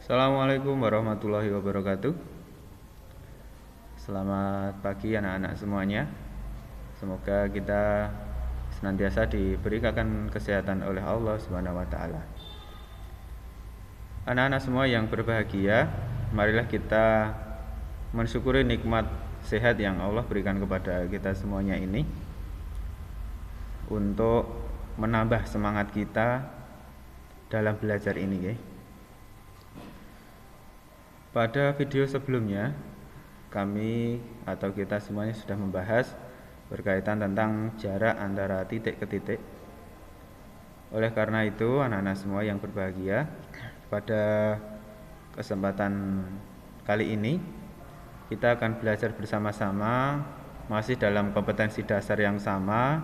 Assalamualaikum warahmatullahi wabarakatuh. Selamat pagi anak-anak semuanya. Semoga kita senantiasa diberikan kesehatan oleh Allah Subhanahu wa taala. Anak-anak semua yang berbahagia, marilah kita mensyukuri nikmat sehat yang Allah berikan kepada kita semuanya ini untuk menambah semangat kita dalam belajar ini, ya. Pada video sebelumnya, kami atau kita semuanya sudah membahas berkaitan tentang jarak antara titik ke titik. Oleh karena itu, anak-anak semua yang berbahagia, pada kesempatan kali ini kita akan belajar bersama-sama, masih dalam kompetensi dasar yang sama,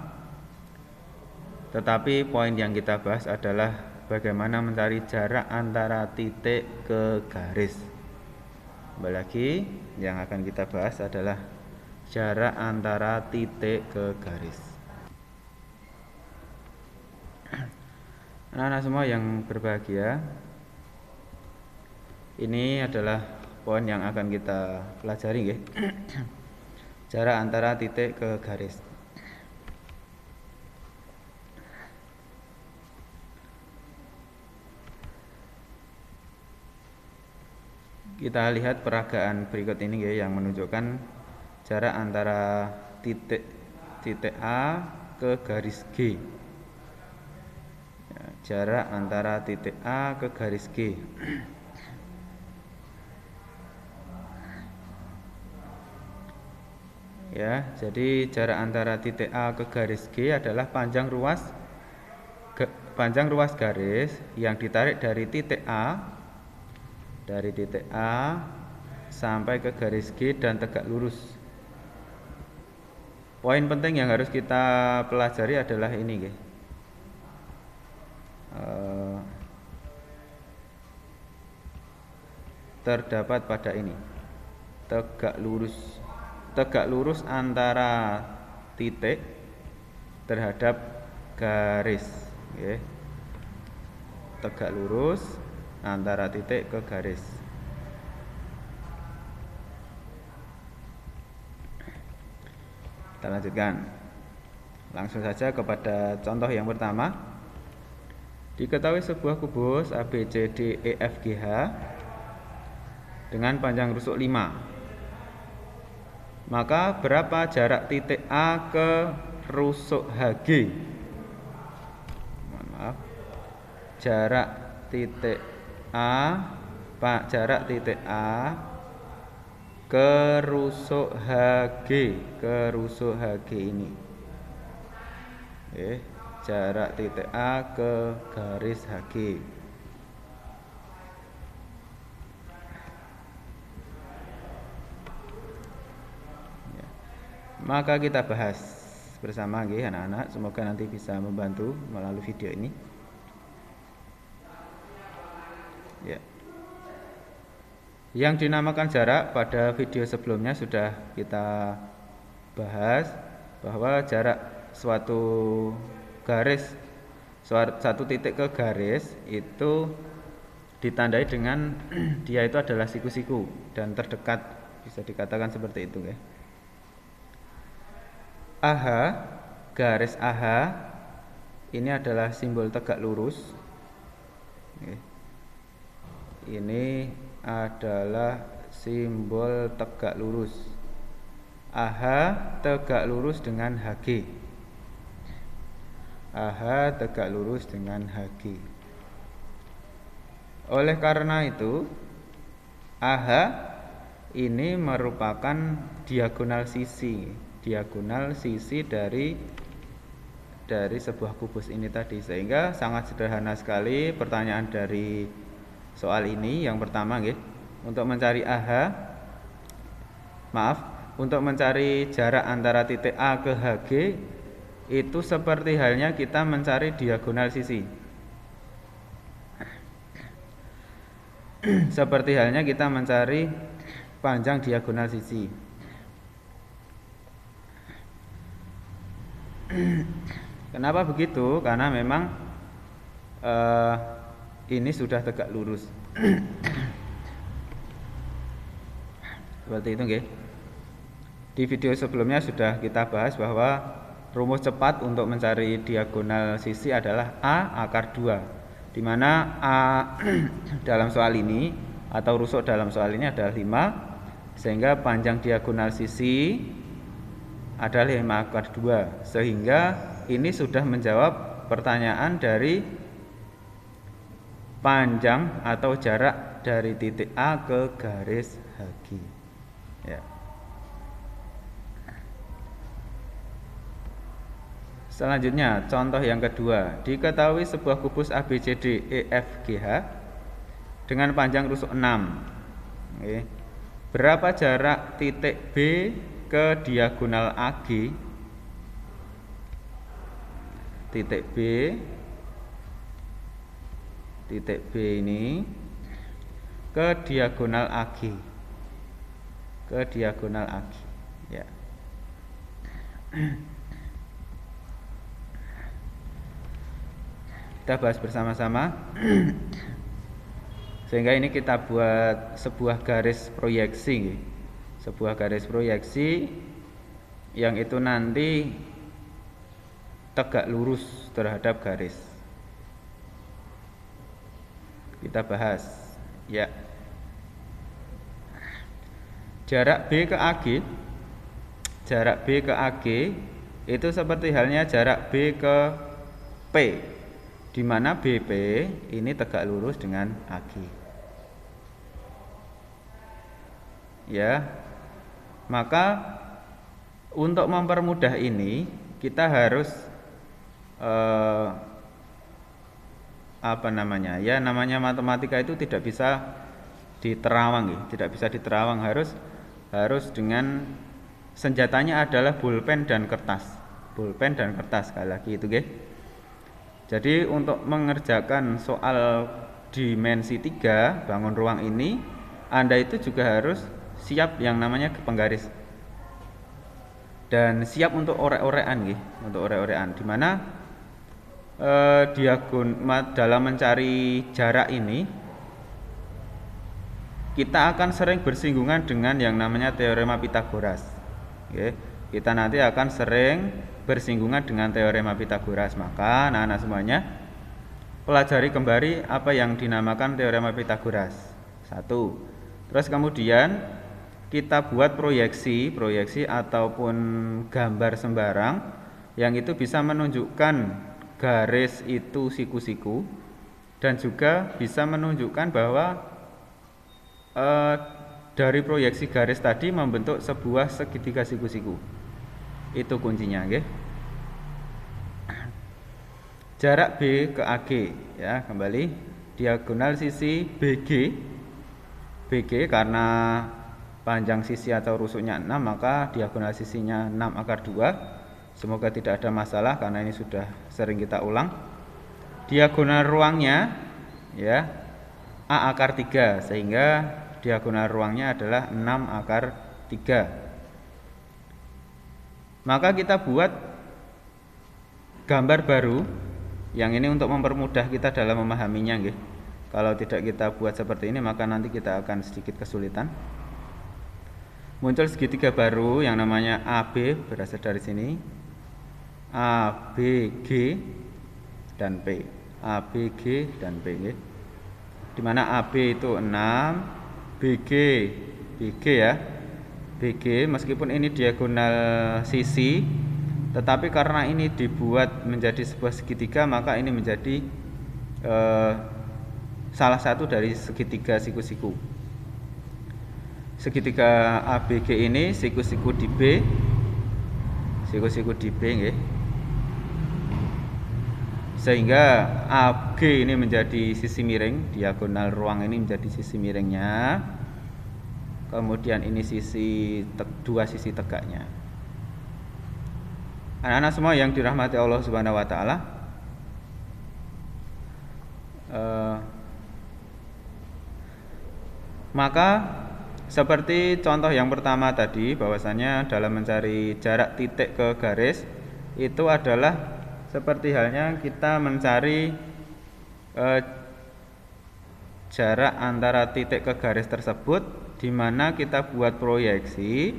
tetapi poin yang kita bahas adalah bagaimana mencari jarak antara titik ke garis. Kembali lagi, yang akan kita bahas adalah jarak antara titik ke garis. Anak-anak semua yang berbahagia, ini adalah poin yang akan kita pelajari, ya. Jarak antara titik ke garis. Kita lihat peragaan berikut ini, ya, yang menunjukkan jarak antara titik A ke garis G. Ya, jarak antara titik A ke garis G. Ya, jadi jarak antara titik A ke garis G adalah panjang ruas garis yang ditarik dari titik A sampai ke garis G dan tegak lurus. Poin penting yang harus kita pelajari adalah ini, ya. Terdapat pada ini tegak lurus antara titik terhadap garis, ya. Tegak lurus antara titik ke garis. Kita lanjutkan. Langsung saja kepada contoh yang pertama. Diketahui sebuah kubus ABCDEFGH dengan panjang rusuk 5. Maka berapa jarak titik A ke rusuk HG? Mohon maaf. Jarak titik A ke rusuk HG ini. Jarak titik A ke garis HG. Ya. Maka kita bahas bersama, ya, anak-anak. Semoga nanti bisa membantu melalui video ini. Ya. Yang dinamakan jarak pada video sebelumnya sudah kita bahas, bahwa jarak satu titik ke garis itu ditandai dengan dia itu adalah siku-siku dan terdekat, bisa dikatakan seperti itu, ya. AH, garis AH ini adalah simbol tegak lurus. Ini adalah simbol tegak lurus. AH tegak lurus dengan HG. AH tegak lurus dengan HG. Oleh karena itu, AH ini merupakan diagonal sisi dari sebuah kubus ini tadi. Sehingga sangat sederhana sekali pertanyaan dari soal ini. Yang pertama, untuk mencari untuk mencari jarak antara titik A ke HG itu seperti halnya kita mencari diagonal sisi. Seperti halnya kita mencari panjang diagonal sisi. Kenapa begitu? Karena memang ini sudah tegak lurus. Seperti itu nggih. Di video sebelumnya sudah kita bahas bahwa rumus cepat untuk mencari diagonal sisi adalah A akar 2, di mana A dalam soal ini atau rusuk dalam soal ini adalah 5, sehingga panjang diagonal sisi adalah 5 akar 2, sehingga ini sudah menjawab pertanyaan dari panjang atau jarak dari titik A ke garis HG. Ya. Selanjutnya, contoh yang kedua, diketahui sebuah kubus ABCD EFGH dengan panjang rusuk 6. Oke. Berapa jarak titik B ke diagonal AG? Titik B ini ke diagonal AG. Ke diagonal AG, ya. Kita bahas bersama-sama. Sehingga ini kita buat sebuah garis proyeksi, sebuah garis proyeksi yang itu nanti tegak lurus terhadap garis. Kita bahas, ya. Jarak B ke AG, jarak B ke AG itu seperti halnya jarak B ke P, di mana BP ini tegak lurus dengan AG. Ya, maka untuk mempermudah ini kita harus ya namanya matematika itu tidak bisa diterawang, ya. Tidak bisa diterawang, harus dengan senjatanya adalah pulpen dan kertas. Pulpen dan kertas, sekali lagi itu, nggih. Jadi untuk mengerjakan soal dimensi 3 bangun ruang ini, Anda itu juga harus siap yang namanya penggaris dan siap untuk orek-orekan, untuk orek-orekan, di mana dalam mencari jarak ini kita akan sering bersinggungan dengan yang namanya teorema Pitagoras. Kita nanti akan sering bersinggungan dengan teorema Pitagoras. Maka anak-anak semuanya pelajari kembali apa yang dinamakan teorema Pitagoras. 1. Terus kemudian kita buat proyeksi ataupun gambar sembarang yang itu bisa menunjukkan garis itu siku-siku, dan juga bisa menunjukkan bahwa dari proyeksi garis tadi membentuk sebuah segitiga siku-siku. Itu kuncinya, nggih. Jarak B ke AG, ya, kembali diagonal sisi BG karena panjang sisi atau rusuknya 6, maka diagonal sisinya 6 akar 2. Semoga tidak ada masalah karena ini sudah sering kita ulang. Diagonal ruangnya, ya, A akar 3, sehingga diagonal ruangnya adalah 6 akar 3. Maka kita buat gambar baru yang ini untuk mempermudah kita dalam memahaminya, nggih. Kalau tidak kita buat seperti ini, maka nanti kita akan sedikit kesulitan. Muncul segitiga baru yang namanya AB, berasal dari sini. A, B, G, dan P. A, B, G, dan P, nggih. Di mana AB itu 6, BG ya. BG meskipun ini diagonal sisi, tetapi karena ini dibuat menjadi sebuah segitiga, maka ini menjadi salah satu dari segitiga siku-siku. Segitiga ABG ini siku-siku di B, nggih. Sehingga AG ini menjadi sisi miring, diagonal ruang ini menjadi sisi miringnya. Kemudian ini dua sisi tegaknya. Anak-anak semua yang dirahmati Allah Subhanahu wa taala, maka seperti contoh yang pertama tadi, bahwasanya dalam mencari jarak titik ke garis itu adalah seperti halnya kita mencari jarak antara titik ke garis tersebut di mana kita buat proyeksi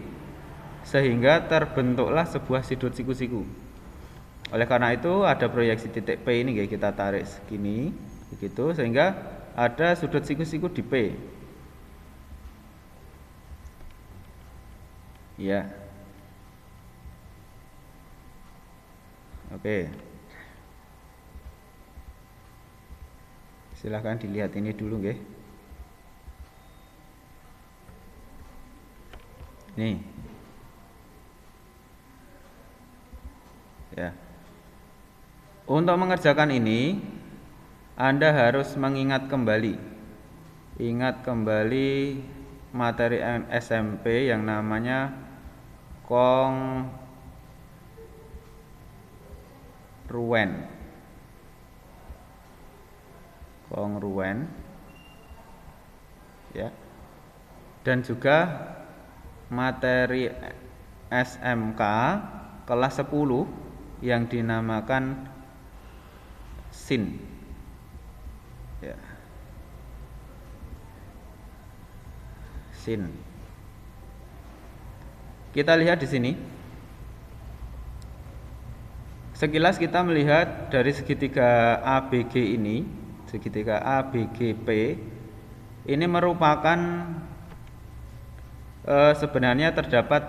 sehingga terbentuklah sebuah sudut siku-siku. Oleh karena itu ada proyeksi titik P ini kita tarik segini begitu sehingga ada sudut siku-siku di P. Ya. Oke. Silahkan dilihat ini dulu nggih. Nih. Ya. Untuk mengerjakan ini Anda harus mengingat kembali. Ingat kembali materi SMP yang namanya kongruen. Ya. Dan juga materi SMK kelas 10 yang dinamakan sin. Ya. Sin. Kita lihat di sini. Sekilas kita melihat dari segitiga ABG ini, segitiga ABGP ini merupakan sebenarnya terdapat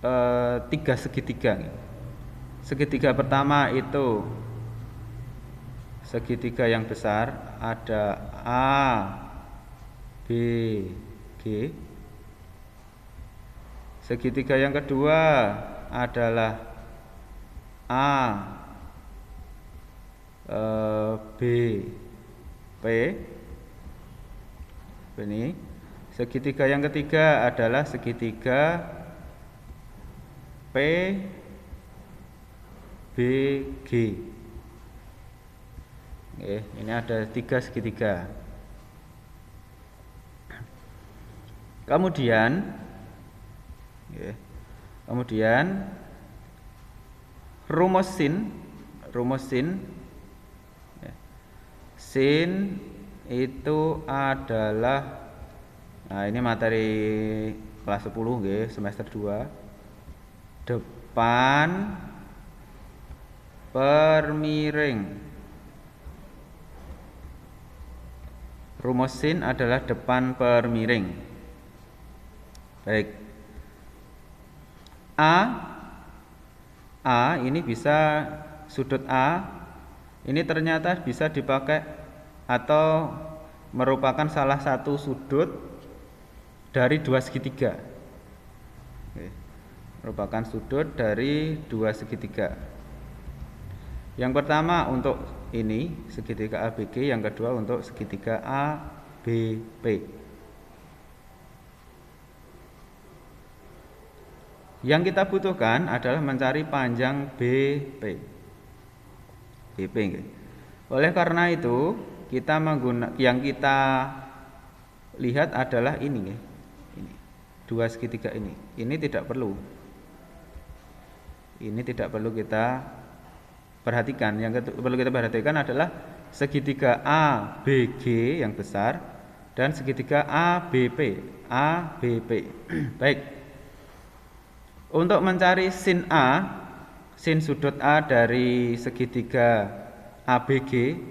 3 segitiga. Segitiga pertama itu segitiga yang besar, ada A, B, G. Segitiga yang kedua adalah A, B, P. Ini. Segitiga yang ketiga adalah segitiga P, B, G. Ini ada 3 segitiga. Kemudian rumus sin sin itu adalah, nah ini materi kelas 10 semester 2, depan per miring. Rumus sin adalah depan per miring. Baik. A ini bisa sudut A ini ternyata bisa dipakai atau merupakan salah satu sudut dari 2 segitiga. Merupakan sudut dari 2 segitiga. Yang pertama untuk ini segitiga ABG, yang kedua untuk segitiga ABP. Yang kita butuhkan adalah mencari panjang BP. Oleh karena itu, yang kita lihat adalah ini, ini 2 segitiga ini. Ini tidak perlu. Ini tidak perlu kita perhatikan. Yang perlu kita perhatikan adalah segitiga ABG yang besar dan segitiga ABP. Baik. Untuk mencari sin A, sin sudut A dari segitiga ABG,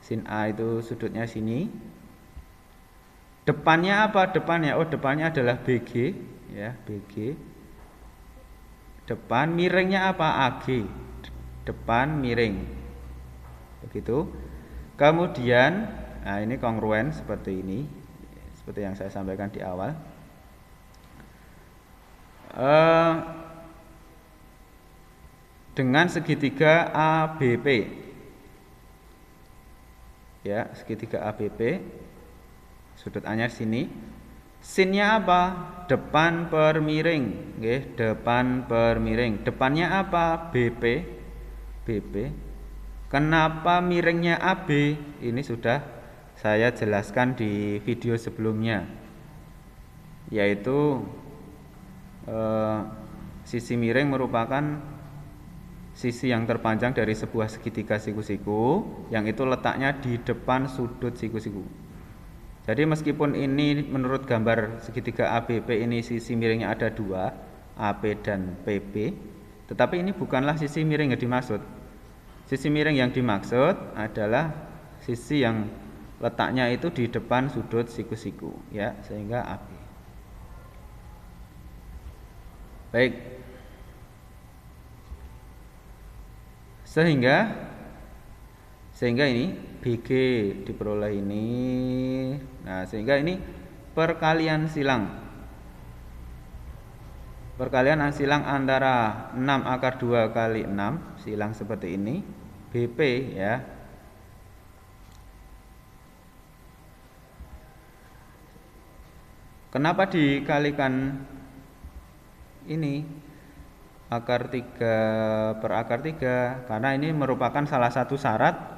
sin A itu sudutnya sini. Depannya apa? Depannya adalah BG, ya, BG. Depan miringnya apa? AG. Depan miring. Begitu. Kemudian, nah ini kongruen seperti ini, seperti yang saya sampaikan di awal. Dengan segitiga ABP, ya, segitiga ABP, sudut A-nya sini. Sinnya apa? Depan per miring, depan per miring. Depannya apa? BP. Kenapa miringnya AB? Ini sudah saya jelaskan di video sebelumnya, yaitu sisi miring merupakan sisi yang terpanjang dari sebuah segitiga siku-siku yang itu letaknya di depan sudut siku-siku. Jadi meskipun ini menurut gambar segitiga ABP ini sisi miringnya ada dua, AP dan PB, tetapi ini bukanlah sisi miring yang dimaksud. Sisi miring yang dimaksud adalah sisi yang letaknya itu di depan sudut siku-siku, ya, sehingga AB. Baik. Sehingga ini BG diperoleh ini. Nah, sehingga ini perkalian silang. Perkalian silang antara 6 akar 2 kali 6, silang seperti ini, BP ya. Kenapa dikalikan ini akar 3 per akar 3? Karena ini merupakan salah satu syarat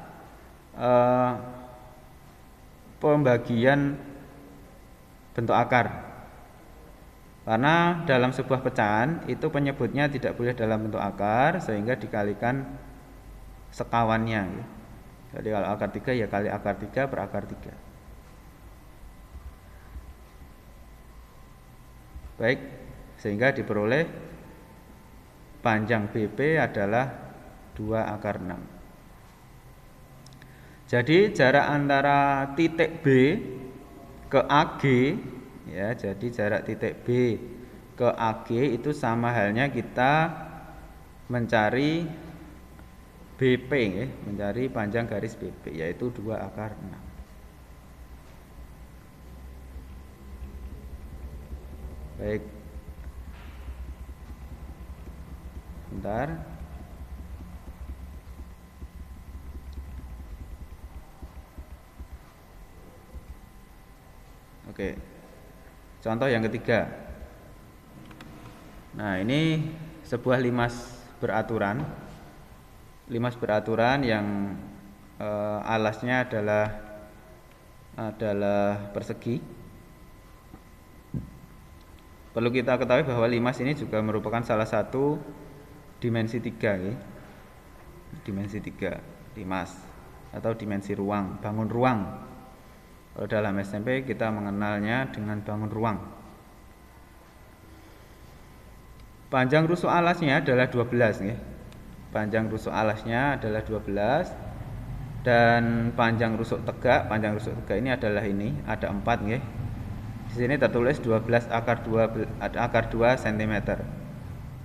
pembagian bentuk akar. Karena dalam sebuah pecahan itu penyebutnya tidak boleh dalam bentuk akar, sehingga dikalikan sekawannya. Jadi kalau akar 3 ya kali akar 3 per akar 3. Baik, sehingga diperoleh panjang BP adalah 2 akar 6. Jadi jarak antara titik B ke AG, ya, jadi jarak titik B ke AG itu sama halnya kita mencari BP, ya, mencari panjang garis BP, yaitu 2 akar 6. Baik, bentar. Oke, contoh yang ketiga. Nah, ini sebuah limas beraturan. Limas beraturan yang alasnya adalah persegi. Perlu kita ketahui bahwa limas ini juga merupakan salah satu dimensi 3, ya. Dimensi 3 limas atau dimensi ruang, bangun ruang. Kalau dalam SMP kita mengenalnya dengan bangun ruang. Panjang rusuk alasnya adalah 12, ya. Panjang rusuk alasnya adalah 12 dan panjang rusuk tegak ini adalah ini, ada 4, ya. Di sini tertulis 12 akar 2 cm.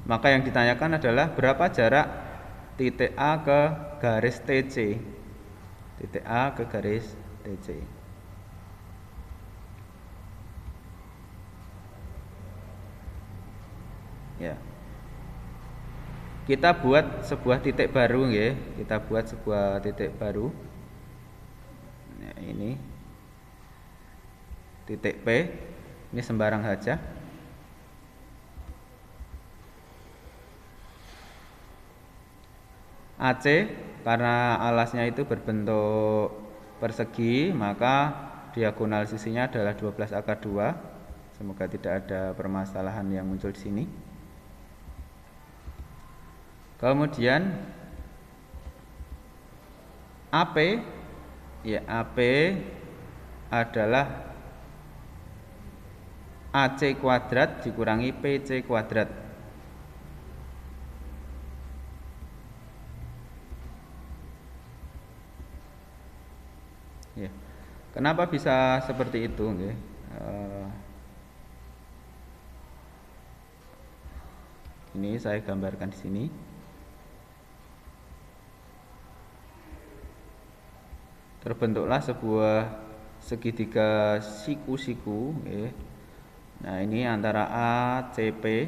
Maka yang ditanyakan adalah berapa jarak titik A ke garis TC. Titik A ke garis TC. Ya. Kita buat sebuah titik baru, ya. Kita buat sebuah titik baru. Nah, ini titik P, ini sembarang saja. AC, karena alasnya itu berbentuk persegi, maka diagonal sisinya adalah 12 akar 2. Semoga tidak ada permasalahan yang muncul di sini. Kemudian AP, ya, AP adalah AC kuadrat dikurangi PC kuadrat. Ya. Kenapa bisa seperti itu? Ya. Ini saya gambarkan di sini. Terbentuklah sebuah segitiga siku-siku, ya. Nah, ini antara A, CP,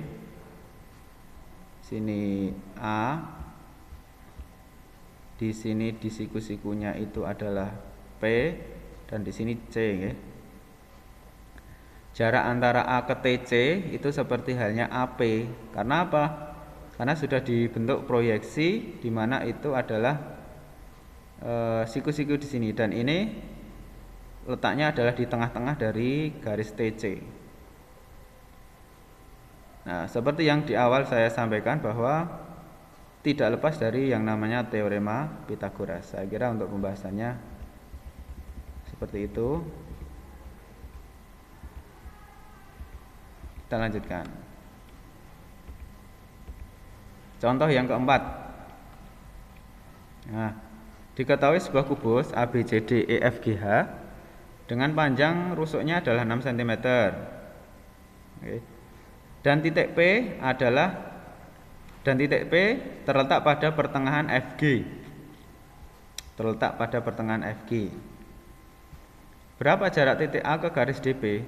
sini A, di sini di siku-sikunya itu adalah P, dan di sini C, ya. Jarak antara A ke TC itu seperti halnya AP. Karena apa? Karena sudah dibentuk proyeksi di mana itu adalah siku-siku di sini, dan ini letaknya adalah di tengah-tengah dari garis TC. Nah, seperti yang di awal saya sampaikan bahwa tidak lepas dari yang namanya teorema Pythagoras. Saya kira untuk pembahasannya seperti itu. Kita lanjutkan. Contoh yang keempat. Nah, diketahui sebuah kubus ABCD EFGH dengan panjang rusuknya adalah 6 cm. Oke. Dan titik P terletak pada pertengahan FG. Berapa jarak titik A ke garis DP?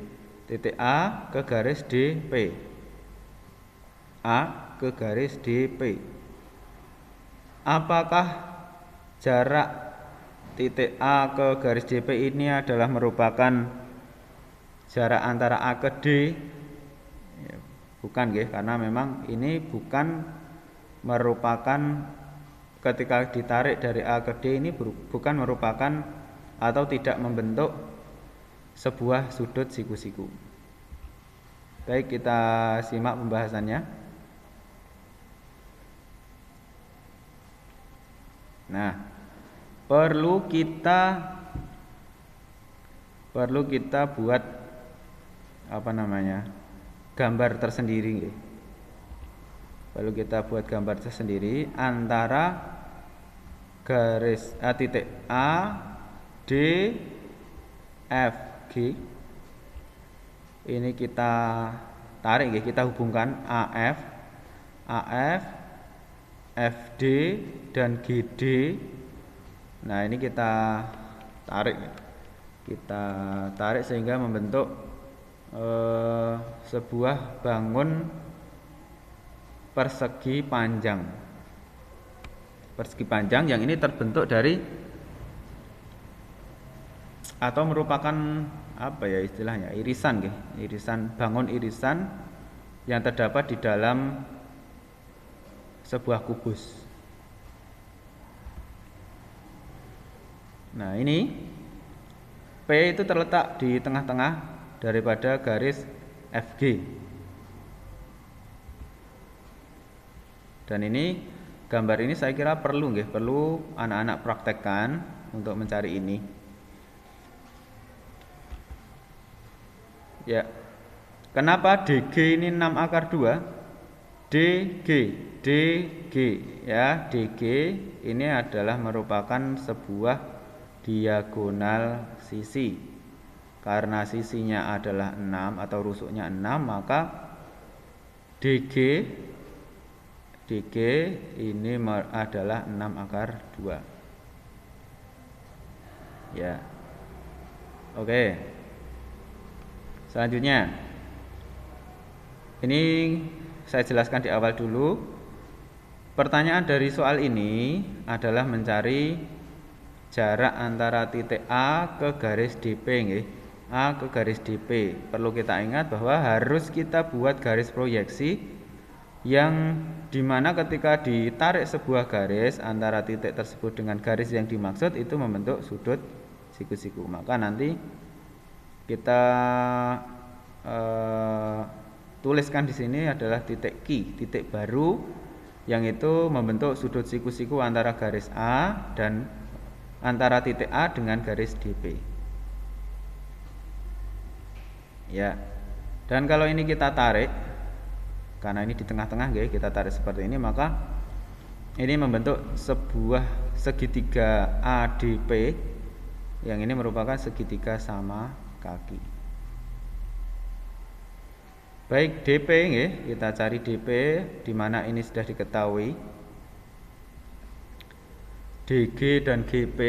Titik A ke garis DP. Apakah jarak titik A ke garis DP ini adalah merupakan jarak antara A ke D? Ya, bukan, karena memang ini bukan merupakan, ketika ditarik dari A ke D ini bukan merupakan atau tidak membentuk sebuah sudut siku-siku. Baik, kita simak pembahasannya. Nah, perlu kita buat gambar tersendiri. Antara garis titik A, D, F, G. Ini kita tarik, kita hubungkan AF, FD dan GD. Nah, ini kita tarik sehingga membentuk sebuah bangun persegi panjang yang ini terbentuk dari atau merupakan bangun irisan yang terdapat di dalam sebuah kubus. Nah, ini P itu terletak di tengah-tengah daripada garis FG. Dan ini gambar ini saya kira perlu anak-anak praktekkan untuk mencari ini. Ya. Kenapa DG ini 6 akar 2? DG ya, DG ini adalah merupakan sebuah diagonal sisi. Karena sisinya adalah 6 atau rusuknya 6, maka DG ini adalah 6 akar 2. Ya. Oke. Selanjutnya, ini saya jelaskan di awal dulu. Pertanyaan dari soal ini adalah mencari jarak antara titik A ke garis DP. A ke garis DP. Perlu kita ingat bahwa harus kita buat garis proyeksi yang dimana ketika ditarik sebuah garis antara titik tersebut dengan garis yang dimaksud itu membentuk sudut siku-siku. Maka nanti kita tuliskan di sini adalah titik Q, titik baru yang itu membentuk sudut siku-siku antara garis A dan antara titik A dengan garis DP. Ya. Dan kalau ini kita tarik, karena ini di tengah-tengah kita tarik seperti ini, maka ini membentuk sebuah segitiga ADP yang ini merupakan segitiga sama kaki. Baik, DP kita cari DP di mana ini sudah diketahui. DG dan GP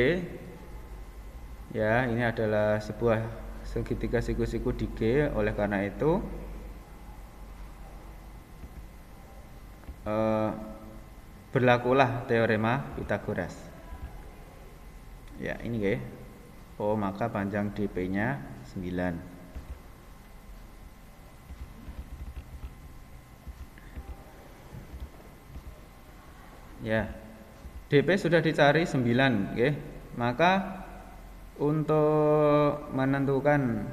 ya, ini adalah sebuah segitiga siku-siku di G. Oleh karena itu berlakulah teorema Pythagoras. Ya, ini maka panjang DP-nya 9. Ya, DP sudah dicari 9, maka untuk menentukan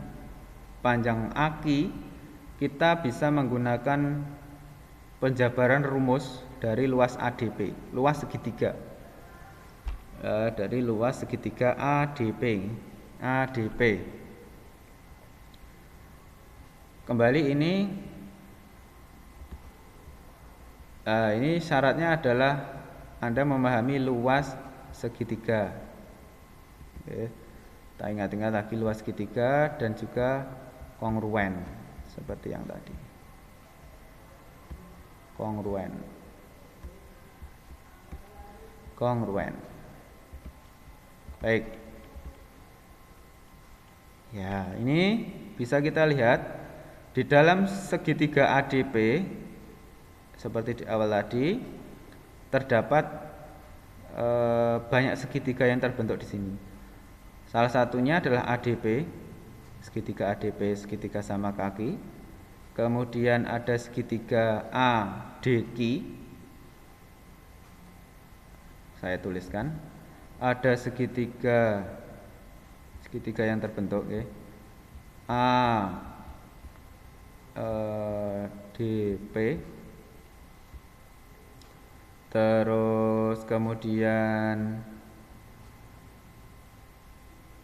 panjang AQ kita bisa menggunakan penjabaran rumus dari luas ADP, luas segitiga. Dari luas segitiga ADP. Kembali ini Ini syaratnya adalah Anda memahami luas segitiga. Oke. Kita ingat-ingat lagi luas segitiga dan juga kongruen seperti yang tadi. Kongruen. Baik. Ya, ini bisa kita lihat di dalam segitiga ADP seperti di awal tadi terdapat banyak segitiga yang terbentuk di sini. Salah satunya adalah ADP, segitiga ADP, segitiga sama kaki. Kemudian ada segitiga ADQ. Saya tuliskan. Ada segitiga yang terbentuk, ya. ADP. Terus kemudian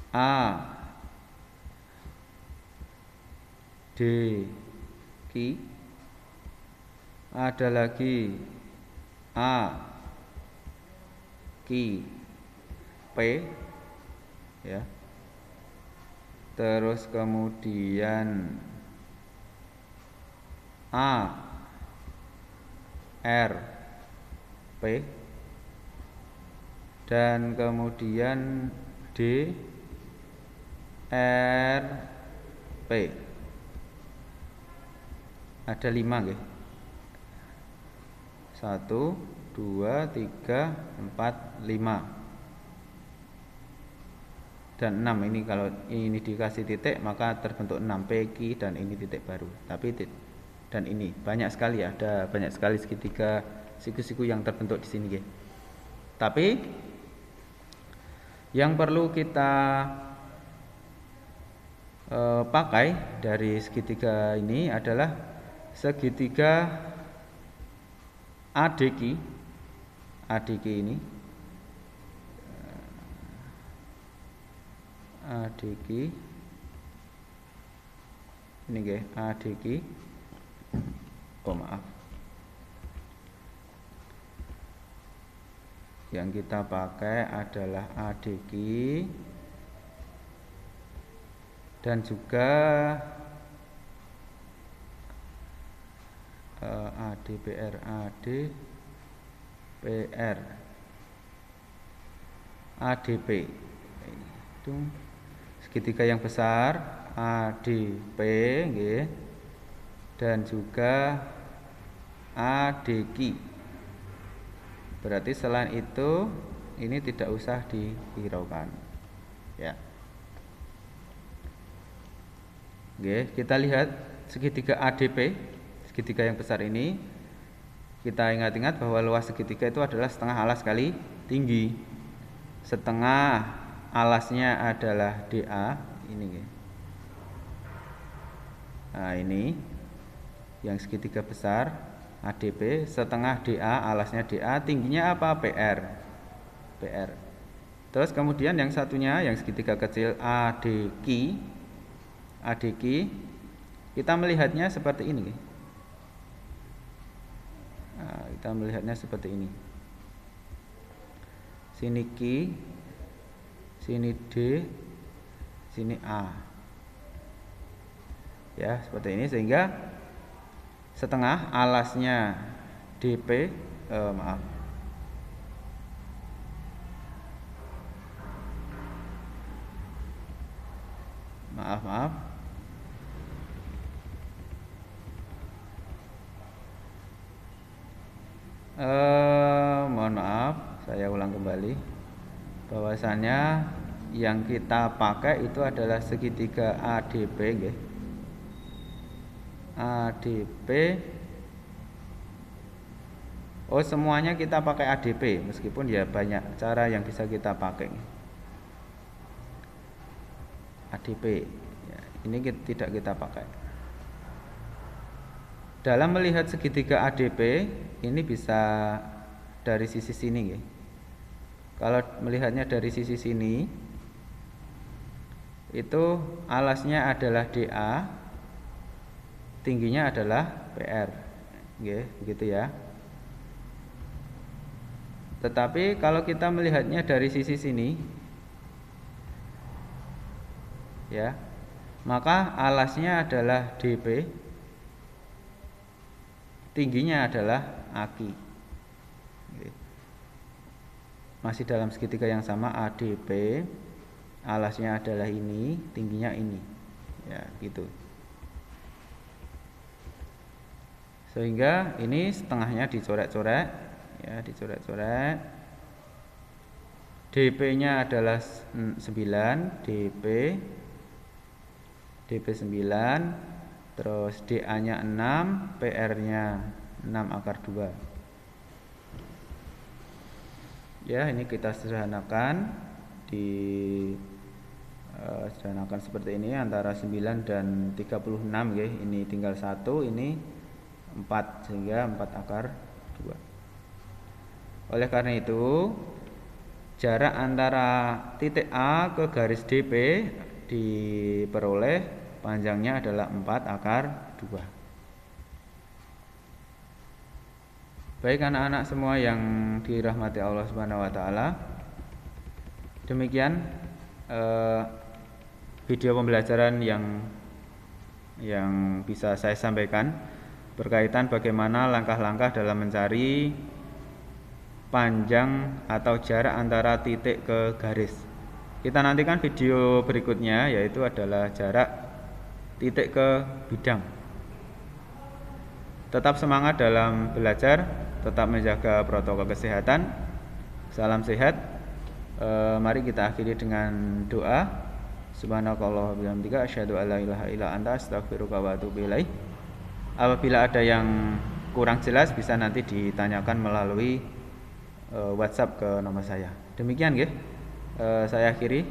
ADQ. Ada lagi AQP, ya. Terus kemudian ARP dan kemudian DRP. Ada 5, nggih. 1, 2, 3, 4, 5 dan 6. Ini kalau ini dikasih titik maka terbentuk 6 PQ dan ini titik baru. Tapi dan ini banyak sekali, ada banyak sekali segitiga siku-siku yang terbentuk di sini, ya. Tapi yang perlu kita pakai dari segitiga ini adalah segitiga ADQ. ADQ ini ADQ ini, nggih, ADQ. Maaf. Yang kita pakai adalah ADQ dan juga ADPR, ADPR, ADP. Itu segitiga yang besar ADP, nggih, dan juga ADQ. Berarti selain itu ini tidak usah dihiraukan, ya. Oke, kita lihat segitiga ADP, segitiga yang besar ini. Kita ingat-ingat bahwa luas segitiga itu adalah setengah alas kali tinggi. Setengah alasnya adalah DA, ini, nggih. Nah, ini yang segitiga besar ADP, setengah DA, alasnya DA, tingginya apa? PR. Terus kemudian yang satunya, yang segitiga kecil ADQ, kita melihatnya seperti ini. Nah, kita melihatnya seperti ini. Sini Q, sini D, sini A. Ya, seperti ini, sehingga setengah alasnya DP, maaf, mohon maaf, saya ulang kembali. Bahwasannya yang kita pakai itu adalah segitiga ADP, nggih. ADP. Semuanya kita pakai ADP, meskipun ya banyak cara yang bisa kita pakai. ADP, ya, ini tidak kita pakai. Dalam melihat segitiga ADP, ini bisa dari sisi sini, ya. Kalau melihatnya dari sisi sini, itu alasnya adalah DA, tingginya adalah PR, begitu ya. Tetapi kalau kita melihatnya dari sisi sini, ya, maka alasnya adalah DP, tingginya adalah AQ. Masih dalam segitiga yang sama, ADP, alasnya adalah ini, tingginya ini, ya gitu. Sehingga ini setengahnya dicoret-coret, ya dicoret-coret. DP-nya adalah 9, DP 9, terus DA-nya 6, PR-nya 6 akar 2. Ya, ini kita sederhanakan sederhanakan seperti ini antara 9 dan 36 ya. Ini tinggal 1, ini 4 sehingga 4 akar 2. Oleh karena itu, jarak antara titik A ke garis DP diperoleh panjangnya adalah 4 akar 2. Baik anak-anak semua yang dirahmati Allah Subhanahu wa taala. Demikian video pembelajaran yang bisa saya sampaikan berkaitan bagaimana langkah-langkah dalam mencari panjang atau jarak antara titik ke garis. Kita nantikan video berikutnya, yaitu adalah jarak titik ke bidang. Tetap semangat dalam belajar, tetap menjaga protokol kesehatan. Salam sehat. Mari kita akhiri dengan doa. Subhanakallah wa bihamdika asyhadu an la ilaha illa anta astaghfiruka wa atubu ilaik. Apabila ada yang kurang jelas bisa nanti ditanyakan melalui WhatsApp ke nomor saya. Demikian nggih. Saya akhiri.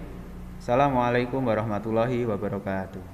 Assalamualaikum warahmatullahi wabarakatuh.